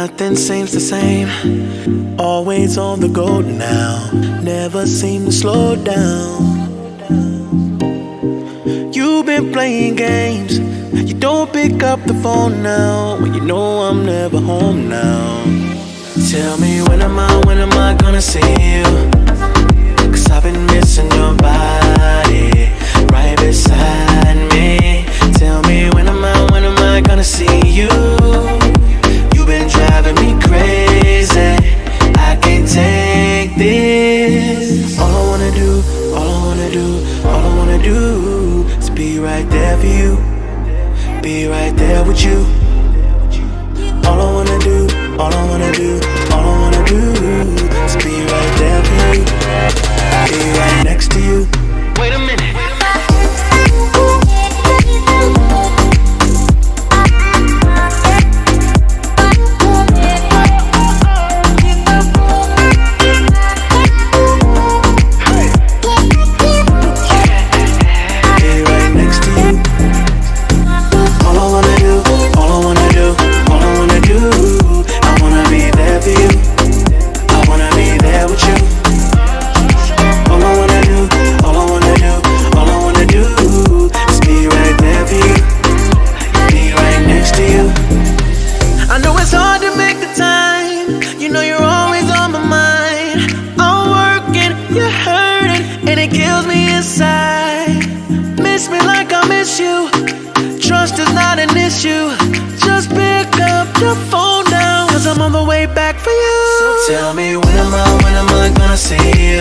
Nothing seems the same, always on the go now, never seem to slow down. You've been playing games, you don't pick up the phone now, when you know I'm never home now. Tell me when am I gonna see you? 'Cause I've been missing your body right beside me. Tell me when am I gonna see you? You've been driving me crazy, I can't take this. All I wanna do is be right there for you, be right there with you. All I wanna do is be right there for you, be right next to you. Wait a minute. Trust is not an issue, just pick up your phone now, 'cause I'm on the way back for you. So tell me when am I gonna see you?